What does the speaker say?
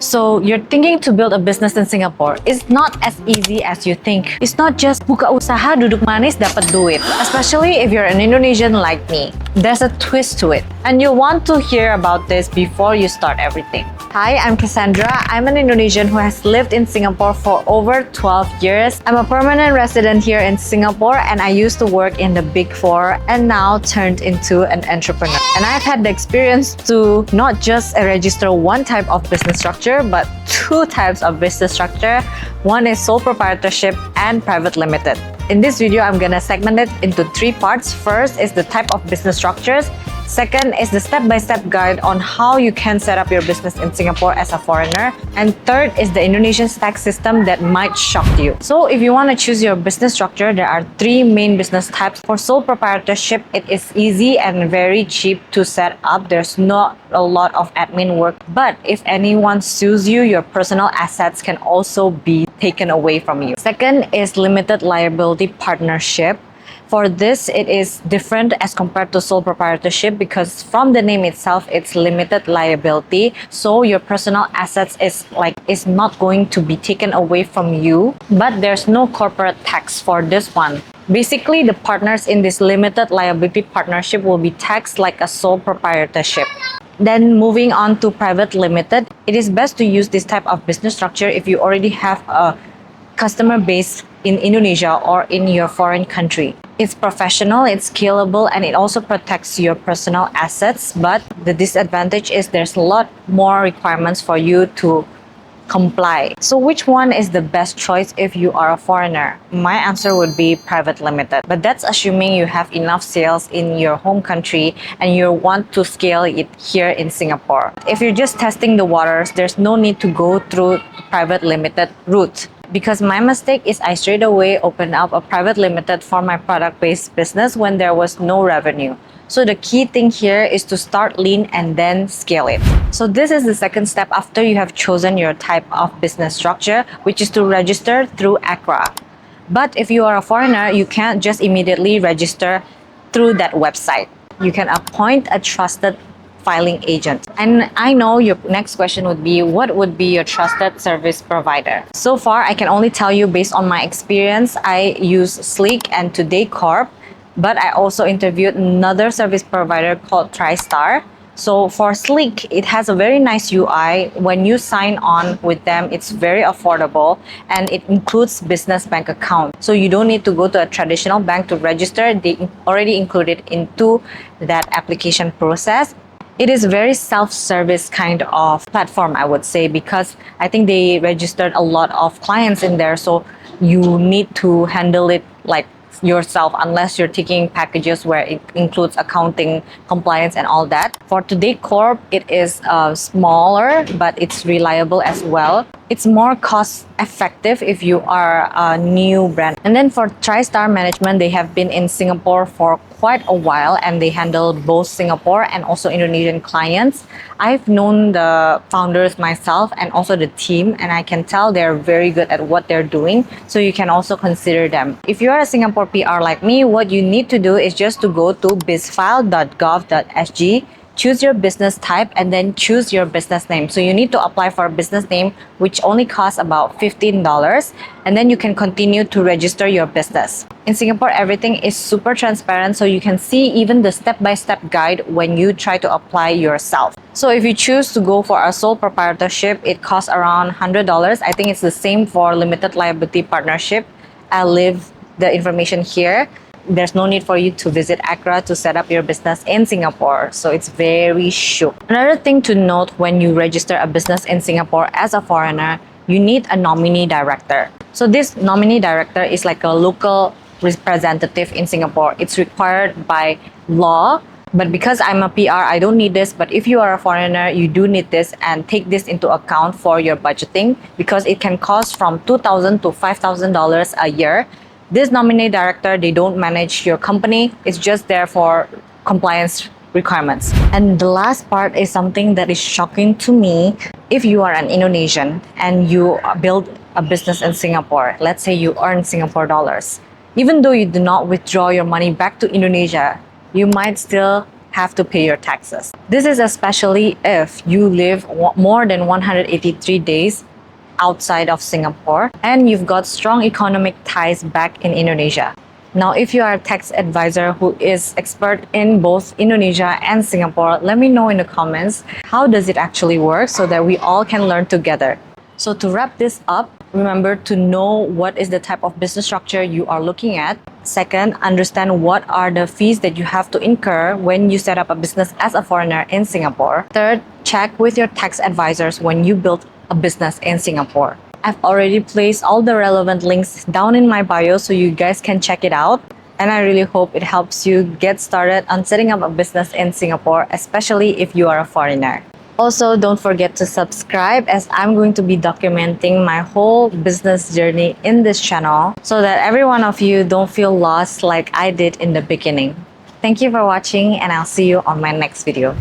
So you're thinking to build a business in Singapore. It's not as easy as you think. It's not just buka usaha duduk manis dapat duit. Especially if you're an Indonesian like me. There's a twist to it. And you'll want to hear about this before you start everything. Hi, I'm Cassandra. I'm an Indonesian who has lived in Singapore for over 12 years. I'm a permanent resident here in Singapore and I used to work in the Big Four and now turned into an entrepreneur. And I've had the experience to not just register one type of business structure, but two types of business structure. One is sole proprietorship and private limited. In this video, I'm gonna segment it into three parts. First is the type of business structures. Second is the step-by-step guide on how you can set up your business in Singapore as a foreigner. And third is the Indonesian tax system that might shock you. So if you want to choose your business structure, there are three main business types. For sole proprietorship, it is easy and very cheap to set up. There's not a lot of admin work. But if anyone sues you, your personal assets can also be taken away from you. Second is limited liability partnership. For this, it is different as compared to sole proprietorship because from the name itself, it's limited liability. So your personal assets is not going to be taken away from you, but there's no corporate tax for this one. Basically, the partners in this limited liability partnership will be taxed like a sole proprietorship. Then moving on to private limited, it is best to use this type of business structure if you already have a customer base in Indonesia or in your foreign country. It's professional, it's scalable, and it also protects your personal assets. But the disadvantage is there's a lot more requirements for you to comply. So which one is the best choice if you are a foreigner? My answer would be private limited. But that's assuming you have enough sales in your home country and you want to scale it here in Singapore. If you're just testing the waters, there's no need to go through private limited route. Because my mistake is I straight away opened up a private limited for my product-based business when there was no revenue. So the key thing here is to start lean and then scale it. So this is the second step after you have chosen your type of business structure, which is to register through ACRA. But if you are a foreigner, you can't just immediately register through that website. You can appoint a trusted filing agent. And I know your next question would be, what would be your trusted service provider? So far, I can only tell you based on my experience, I use Sleek and Todaycorp, but I also interviewed another service provider called Tristar. So for Sleek, it has a very nice UI. When you sign on with them, it's very affordable and it includes business bank account. So you don't need to go to a traditional bank to register. They already include it into that application process. It is very self-service kind of platform, I would say, because I think they registered a lot of clients in there. So you need to handle it like yourself unless you're taking packages where it includes accounting, compliance, and all that. For Todaycorp, it is smaller, but it's reliable as well. It's more cost effective if you are a new brand. And then for Tristar Management, they have been in Singapore for quite a while and they handle both Singapore and also Indonesian clients. I've known the founders myself and also the team, and I can tell they're very good at what they're doing. So you can also consider them. If you are a Singapore PR like me, what you need to do is just to go to bizfile.gov.sg, choose your business type, and then choose your business name. So you need to apply for a business name, which only costs about $15, and then you can continue to register your business. In Singapore, everything is super transparent, so you can see even the step-by-step guide when you try to apply yourself. So if you choose to go for a sole proprietorship, it costs around $100. I think it's the same for limited liability partnership. I'll leave the information here. There's no need for you to visit ACRA to set up your business in Singapore. So it's very shook. Another thing to note when you register a business in Singapore as a foreigner, you need a nominee director. So this nominee director is like a local representative in Singapore. It's required by law. But because I'm a PR, I don't need this. But if you are a foreigner, you do need this, and take this into account for your budgeting because it can cost from $2,000 to $5,000 a year. This nominee director, they don't manage your company. It's just there for compliance requirements. And the last part is something that is shocking to me. If you are an Indonesian and you build a business in Singapore, let's say you earn Singapore dollars, even though you do not withdraw your money back to Indonesia, you might still have to pay your taxes. This is especially if you live more than 183 days outside of Singapore and you've got strong economic ties back in Indonesia. Now, if you are a tax advisor who is expert in both Indonesia and Singapore, let me know in the comments how does it actually work so that we all can learn together. So to wrap this up, remember to know what is the type of business structure you are looking at. Second, understand what are the fees that you have to incur when you set up a business as a foreigner in Singapore. Third, check with your tax advisors when you build a business in Singapore. I've already placed all the relevant links down in my bio so you guys can check it out. And I really hope it helps you get started on setting up a business in Singapore, especially if you are a foreigner. Also, don't forget to subscribe as I'm going to be documenting my whole business journey in this channel so that every one of you don't feel lost like I did in the beginning. Thank you for watching and I'll see you on my next video.